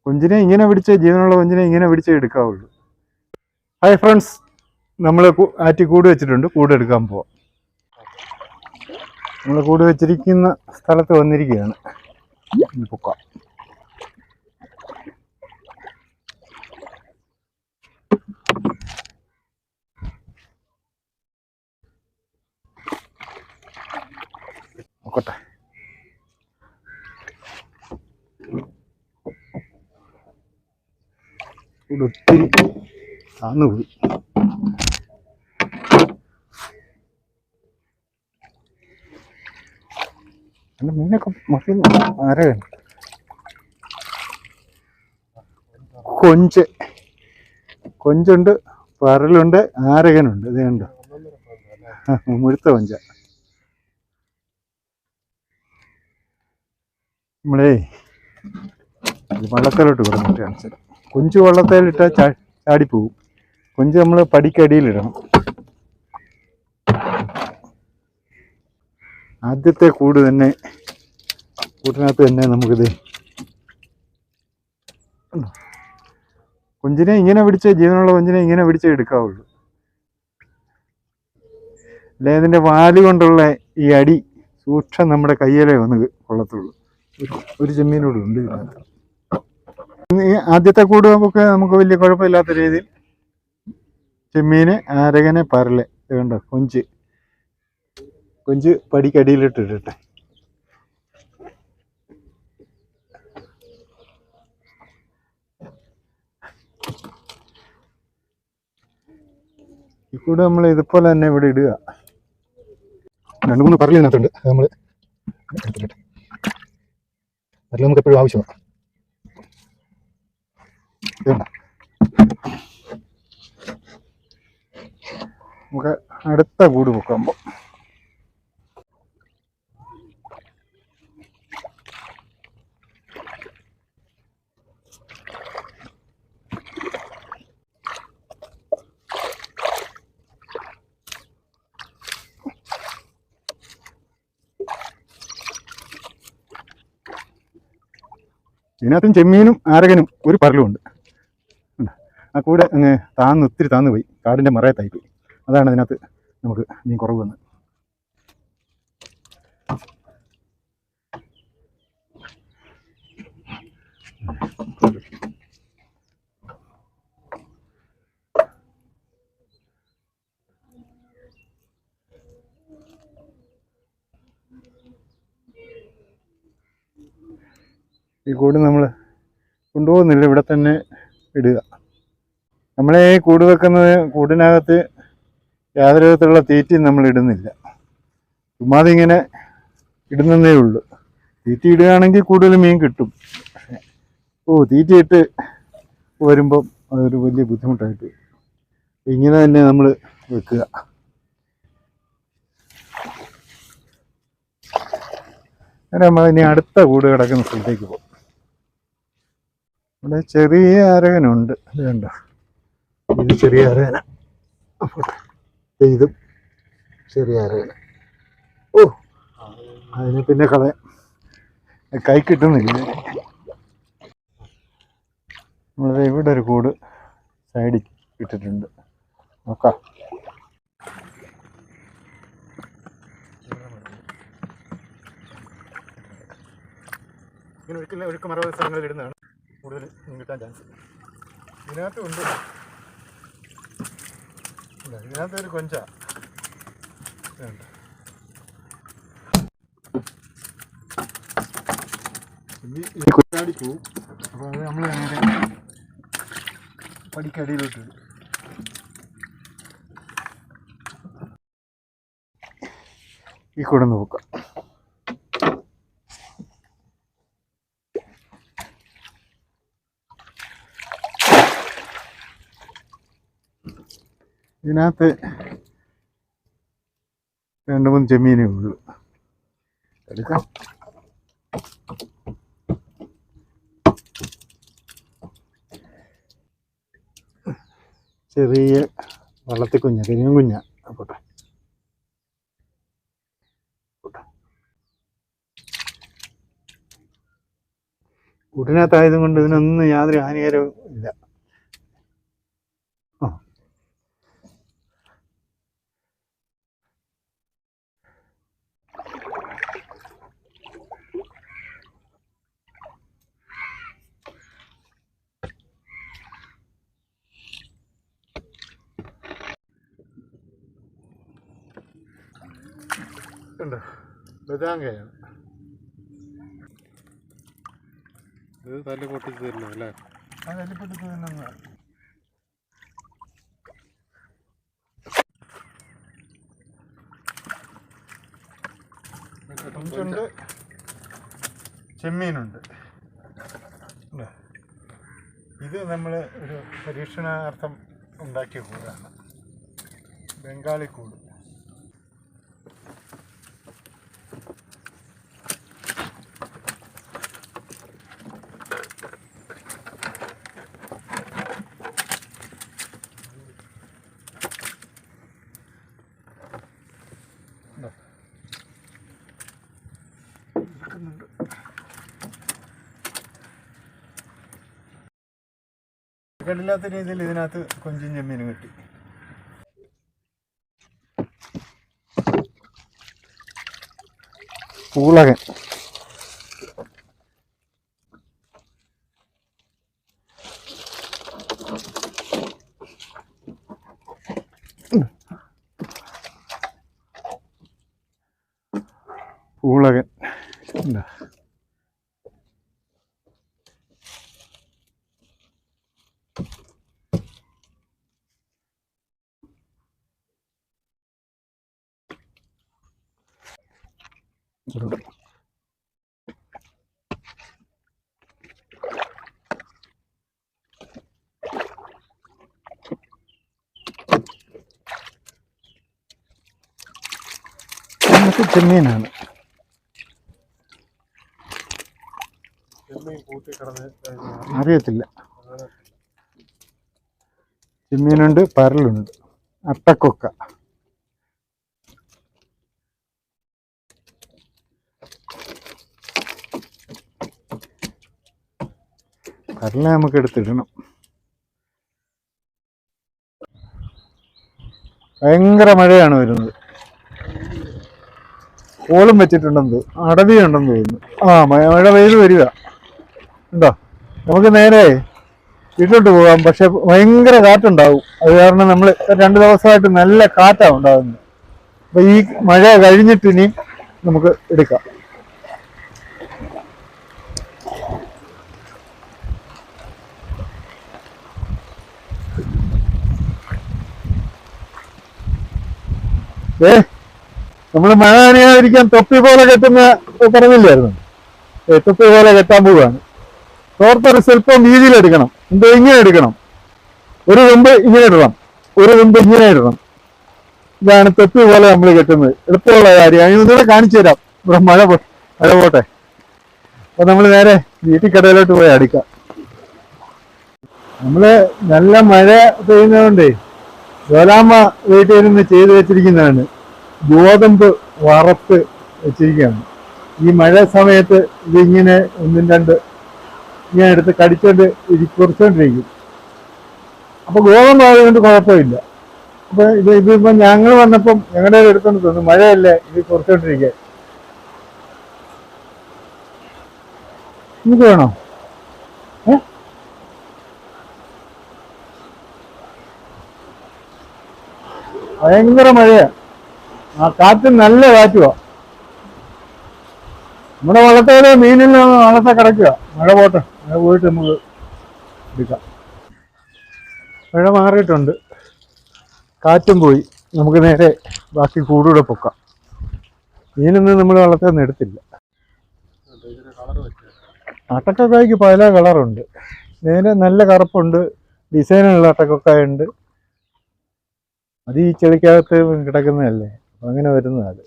കൊഞ്ചിനെ ഇങ്ങനെ പിടിച്ച് ജീവനുള്ള കൊഞ്ചിനെ ഇങ്ങനെ പിടിച്ചേ എടുക്കാവുള്ളൂ. ഹായ് ഫ്രണ്ട്സ്, നമ്മൾ ആറ്റി കൂട് വെച്ചിട്ടുണ്ട്. കൂട് എടുക്കാൻ പോവാം. നമ്മൾ കൂട് വെച്ചിരിക്കുന്ന സ്ഥലത്ത് വന്നിരിക്കുകയാണ്. പൊക്കാം. നോക്കട്ടെ. കൂട് ഒത്തിരി താന്നുപോയി. എൻ്റെ മീനൊക്കെ മറിയുന്നു. ആരാണ് കൊഞ്ചുണ്ട്, പരലുണ്ട്, ആരകനുണ്ട്. ഇത് കണ്ടോ, മുഴുത്ത കൊഞ്ച. നമ്മളേ വള്ളത്തേലോട്ട് കൊടുത്തിട്ട് കാണിച്ചത്. കൊഞ്ച് വള്ളത്തേലിട്ടാൽ ചാടിപ്പോവും. കൊഞ്ച് നമ്മൾ പടിക്കടിയിലിടണം. ആദ്യത്തെ കൂട്ടിനകത്ത് തന്നെ നമുക്കിത് കൊഞ്ചിനെ ഇങ്ങനെ പിടിച്ച് ജീവനുള്ള കൊഞ്ചിനെ ഇങ്ങനെ പിടിച്ചേ എടുക്കാവുള്ളൂ. അല്ലെ ഇതിൻ്റെ വാല് കൊണ്ടുള്ള ഈ അടി സൂക്ഷം നമ്മുടെ കയ്യിലേ വന്ന് കൊള്ളത്തുള്ളൂ. ഒരു ചെമ്മീനോട് ഉണ്ട് ഇതിനകത്ത്. ആദ്യത്തെ കൂടുമൊക്കെ നമുക്ക് വലിയ കുഴപ്പമില്ലാത്ത രീതിയിൽ ചെമ്മീന്, ആരകന്, പരല് കണ്ടോ, കൊഞ്ച് പടിക്കടിയിലിട്ടിട്ടെ. ഈ കൂട് നമ്മൾ ഇതുപോലെ തന്നെ ഇവിടെ ഇടുക. 2-3 പരലിനകത്തുണ്ട്. അത് നമ്മൾ എടുത്തിട്ടെ. പരല് നമുക്ക് എപ്പോഴും ആവശ്യമാണ്. നമുക്ക് അടുത്ത കൂട് പൊക്കുമ്പോൾ ഇതിനകത്തും ചെമ്മീനും ആരകനും ഒരു പരലും ഉണ്ട്. ആ കൂടെ അങ്ങ് ഒത്തിരി താന്നു പോയി. കാടിൻ്റെ മറയത്തായി പോയി. അതാണ് അതിനകത്ത് നമുക്ക് മീൻ കുറവ് വന്നത്. ഈ കൂട് നമ്മൾ കൊണ്ടുപോകുന്നില്ല, ഇവിടെ തന്നെ ഇടുക. നമ്മളെ കൂട് വെക്കുന്നത് കൂടിനകത്ത് യാതൊരു വിധത്തിലുള്ള തീറ്റയും നമ്മൾ ഇടുന്നില്ല. ചുമ്മാതെ ഇങ്ങനെ ഇടുന്നതേ ഉള്ളൂ. തീറ്റ ഇടുകയാണെങ്കിൽ കൂടുതൽ മീൻ കിട്ടും. തീറ്റയിട്ട് വരുമ്പം അതൊരു വലിയ ബുദ്ധിമുട്ടായിട്ട് ഇങ്ങനെ തന്നെ നമ്മൾ വെക്കുക. അങ്ങനെ നമ്മൾ ഇനി അടുത്ത കൂട് കിടക്കുന്ന സ്ഥലത്തേക്ക് പോകും. ഇവിടെ ചെറിയ ആരകനുണ്ട്. ഇത് കണ്ടോ, ഇത് ചെറിയ ആരകന. ഇതും ചെറിയ ആരകന. അതിന് പിന്നെ കളയാം, കൈ കിട്ടുന്നില്ല. നമ്മളിത് ഇവിടെ ഒരു കൂട് സൈഡിൽ ഇട്ടിട്ടുണ്ട്. നോക്കാം. ഇങ്ങനെ ഒഴുക്കമറവ് സ്ഥലങ്ങളിൽ ഇടുന്നതാണ് കൂടുതൽ കിട്ടാൻ ചാൻസ്. ഇതിനകത്തും ഉണ്ട്. ഇതിനകത്തൊരു കൊഞ്ച ഈ കൊച്ചാടി പോവും. അപ്പോൾ അത് നമ്മൾ നേരെ പടിക്കടിയിലോട്ട് ഈ കൂടെ നോക്കാം. ഇതിനകത്ത് 2-3 ചെമ്മീനേ ഉള്ളൂ. എടുക്കാം. ചെറിയ വള്ളത്തിൽ കുഞ്ഞ, കരിയും കുഞ്ഞ. പോട്ടെ. കൂടെ കൂട്ടിനകത്തായതും കൊണ്ട് ഇതിനൊന്നും യാതൊരു ഹാനികരവും ഇല്ല. ആ ഉണ്ടോ ബദാങ്കയാണ് ഇത് തല്ലി പൊട്ടിച്ച് തരുന്നു അല്ലേ? ആ തല്ലിപ്പൊട്ടിച്ച് തന്നെ കൊഞ്ചുണ്ട്, ചെമ്മീനുണ്ട്. ഇത് നമ്മൾ ഒരു പരീക്ഷണാർത്ഥം ഉണ്ടാക്കിയ കൂടാണ്, ബംഗാളി കൂട്. കണ്ടില്ലാത്ത രീതിയിൽ ഇതിനകത്ത് കൊഞ്ചും ചെമ്മീനും കിട്ടി. പൂളകൻ പൂളകൻ എന്താ ചെമ്മീനാണ്. അറിയത്തില്ല. ചെമ്മീനുണ്ട്, പരലുണ്ട്, അട്ടക്കൊക്ക. പരലിനെ നമുക്ക് എടുത്തിടണം. ഭയങ്കര മഴയാണ് വരുന്നത്. ഓളും വെച്ചിട്ടുണ്ടെന്ന് തോന്നുന്നു, അടവിയുണ്ടെന്ന് തോന്നുന്നു. ആ മഴ പെയ്ത് വരിക ഉണ്ടോ. നമുക്ക് നേരെ വീട്ടിലോട്ട് പോകാം, പക്ഷെ ഭയങ്കര കാറ്റുണ്ടാവും. അത് കാരണം നമ്മൾ 2 ദിവസമായിട്ട് നല്ല കാറ്റാണ് ഉണ്ടാകുന്നത്. അപ്പൊ ഈ മഴ കഴിഞ്ഞിട്ട് ഇനി നമുക്ക് എടുക്കാം. നമ്മൾ മഴ നനയാതിരിക്കാൻ തൊപ്പി പോലെ കെട്ടുന്ന പറഞ്ഞില്ലായിരുന്നു. തൊപ്പി പോലെ കെട്ടാൻ പോവുകയാണ്. തോർത്തൊരു സ്വല്പം വീതിയിലെടുക്കണം. എന്തോ ഇങ്ങനെ എടുക്കണം. ഒരു തുമ്പ് ഇങ്ങനെ ഇടണം, ഒരു തുമ്പ് ഇങ്ങനെ ഇടണം. ഇതാണ് തൊപ്പി പോലെ നമ്മൾ കെട്ടുന്നത്. എളുപ്പമുള്ള കാര്യം. അതിനൊന്നുകൂടെ കാണിച്ചു തരാം. ഇവിടെ മഴ പോട്ടെ. അപ്പൊ നമ്മൾ നേരെ വീട്ടിൽ കടയിലോട്ട് പോയി അടുക്കാം. നമ്മള് നല്ല മഴ പെയ്യുന്നതുകൊണ്ടേ ജോലാമ്മ വീട്ടിൽ ഇരുന്ന് ചെയ്തു വെച്ചിരിക്കുന്നതാണ്. ഗോതമ്പ് വറുത്ത് വെച്ചിരിക്കുകയാണ്. ഈ മഴ സമയത്ത് ഇതിങ്ങനെ 1-2 ഇങ്ങനെ എടുത്ത് കടിച്ചോണ്ട് കുറിച്ചോണ്ടിരിക്കും. അപ്പൊ ഗോതമ്പ് ആയതുകൊണ്ട് കുഴപ്പമില്ല. അപ്പൊ ഇതിപ്പോ ഞങ്ങൾ വന്നപ്പം ഞങ്ങളുടെ എടുത്തോണ്ട് തോന്നുന്നു, മഴയല്ലേ ഇത് കുറച്ചോണ്ടിരിക്കാൻ. ഇത് വേണോ? ഭയങ്കര മഴയാ. ആ കാറ്റ് നല്ല കാറ്റുവാ. നമ്മുടെ വള്ളത്തോടെ മീനിൽ വള്ളത്തെ കിടക്കുക. മഴ പോട്ടെ, മഴ പോയിട്ട് നമുക്ക് എടുക്കാം. മഴ മാറിയിട്ടുണ്ട്, കാറ്റും പോയി. നമുക്ക് നേരെ ബാക്കി കൂടെ പൊക്കാം. മീനൊന്നും നമ്മൾ വള്ളത്തിൽ നിന്ന് എടുത്തില്ല. അട്ടക്കൊക്കായ്ക്ക് പല കളറുണ്ട്. നേരെ നല്ല കറുപ്പുണ്ട്, ഡിസൈനുള്ള അട്ടക്കൊക്കായുണ്ട്. അത് ഈ ചെളിക്കകത്ത് കിടക്കുന്നതല്ലേ, അങ്ങനെ വരുന്നതാണ്.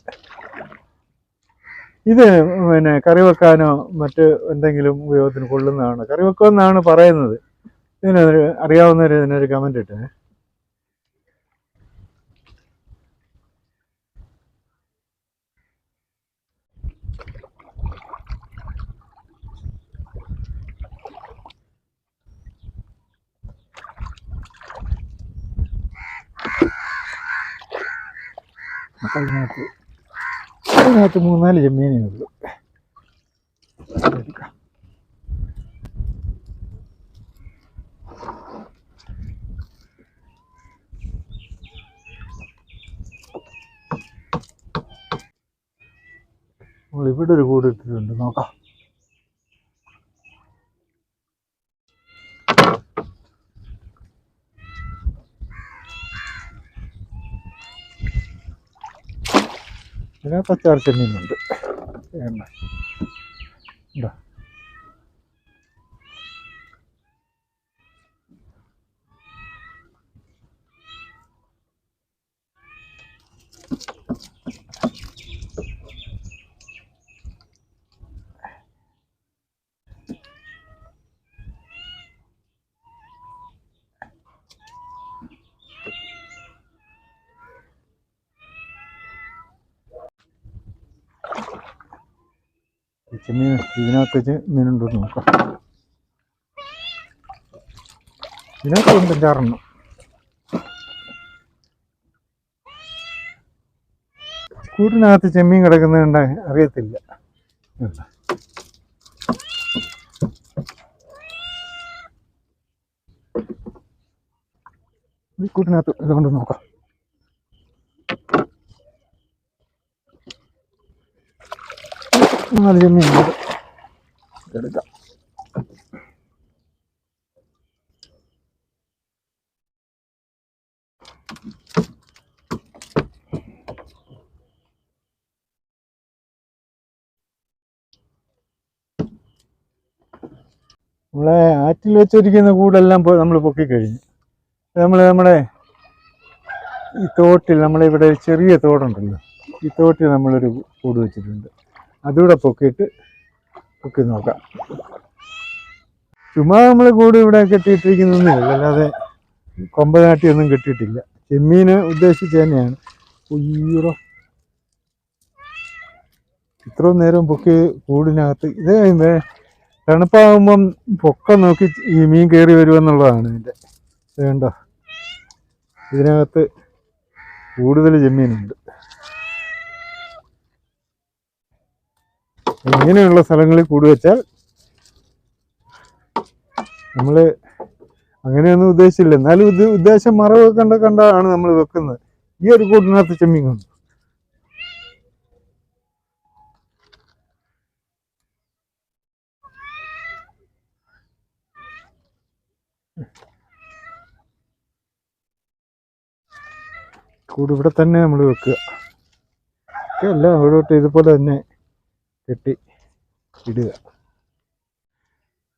ഇത് പിന്നെ കറി വെക്കാനോ മറ്റ് എന്തെങ്കിലും ഉപയോഗത്തിന് കൊള്ളുന്നതാണ്. കറി വെക്കുമെന്നാണ് പറയുന്നത്. അറിയാവുന്നവർ ഇതിനൊരു കമന്റ് ഇട്ടേ. അപ്പം അതിനകത്ത് 3-4 ചെമ്മീനേ ഉള്ളൂ. എടുക്കാം. നമ്മളിവിടെ ഒരു കൂട് ഇട്ടിട്ടുണ്ട്, നോക്കാം. ഇതിനകത്ത് 5-6 ചെമ്മീനുണ്ട്. വേണ്ട ഉണ്ടോ? ചെമ്മീൻ ഇതിനകത്ത് വെച്ച് മീനുണ്ടോ നോക്കാം. ഇതിനകത്ത് 5-6 കൂട്ടിനകത്ത് ചെമ്മീൻ കിടക്കുന്നത് കണ്ട അറിയത്തില്ല. ഈ കൂട്ടിനകത്ത് ഇതുകൊണ്ട് നോക്കാം. അത് ചെമ്മീൻ എടുക്കാം. നമ്മളെ ആറ്റിൽ വെച്ചിരിക്കുന്ന കൂടെല്ലാം നമ്മൾ പൊക്കിക്കഴിഞ്ഞു. നമ്മുടെ ഈ തോട്ടിൽ, നമ്മളിവിടെ ചെറിയ തോടുണ്ടല്ലോ, ഈ തോട്ടിൽ നമ്മളൊരു കൂട് വെച്ചിട്ടുണ്ട്. അതുകൂടെ പൊക്കി നോക്കാം. ചുമ്മാ നമ്മൾ കൂട് ഇവിടെ കെട്ടിയിട്ടിരിക്കുന്നൊന്നുമില്ല, അല്ലാതെ കൊമ്പനാട്ടിയൊന്നും കെട്ടിയിട്ടില്ല. ചെമ്മീന് ഉദ്ദേശിച്ച് തന്നെയാണ്. ഉയ്യൂറോ, ഇത്രയും നേരം പൊക്കി കൂടിനകത്ത്. ഇത് തണുപ്പാകുമ്പം പൊക്കം നോക്കി ഈ മീൻ കയറി വരുമെന്നുള്ളതാണ് ഇതിൻ്റെ. വേണ്ട, ഇതിനകത്ത് കൂടുതൽ ചെമ്മീനുണ്ട്. ഇങ്ങനെയുള്ള സ്ഥലങ്ങളിൽ കൂട് വെച്ചാൽ നമ്മൾ അങ്ങനെയൊന്നും ഉദ്ദേശിച്ചില്ല, എന്നാലും ഇത് ഉദ്ദേശം മറവ് കണ്ടാണ് നമ്മൾ വെക്കുന്നത്. ഈ ഒരു കൂട്ടിനകത്ത് ചെമ്മീൻ ഉണ്ട്. കൂട് ഇവിടെ തന്നെ നമ്മൾ വെക്കുക. അല്ല, അവിടോട്ട് ഇതുപോലെ തന്നെ കെട്ടി ഇടുക.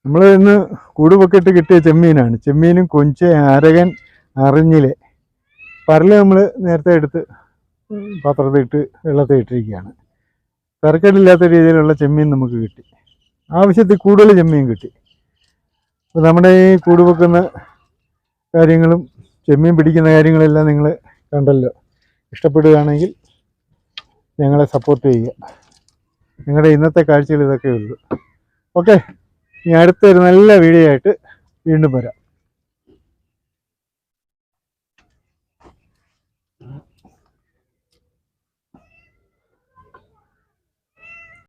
നമ്മൾ ഇന്ന് കൂട് പൊക്കിയിട്ട് കിട്ടിയ ചെമ്മീനാണ്. ചെമ്മീനും കൊഞ്ച്, അരകൻ, അറിഞ്ഞില്, പരല് നമ്മൾ നേരത്തെ എടുത്ത് പാത്രത്തിലിട്ട് വെള്ളത്തിൽ ഇട്ടിരിക്കുകയാണ്. തരക്കേടില്ലാത്ത രീതിയിലുള്ള ചെമ്മീൻ നമുക്ക് കിട്ടി. ആവശ്യത്തിൽ കൂടുതൽ ചെമ്മീൻ കിട്ടി. അപ്പോൾ നമ്മുടെ ഈ കൂട് പൊക്കുന്ന കാര്യങ്ങളും ചെമ്മീൻ പിടിക്കുന്ന കാര്യങ്ങളെല്ലാം നിങ്ങൾ കണ്ടല്ലോ. ഇഷ്ടപ്പെടുകയാണെങ്കിൽ ഞങ്ങളെ സപ്പോർട്ട് ചെയ്യുക. നിങ്ങളുടെ ഇന്നത്തെ കാഴ്ചകൾ ഇതൊക്കെ ഉള്ളൂ. ഓക്കെ, ഇനി അടുത്തൊരു നല്ല വീഡിയോ ആയിട്ട് വീണ്ടും വരാം.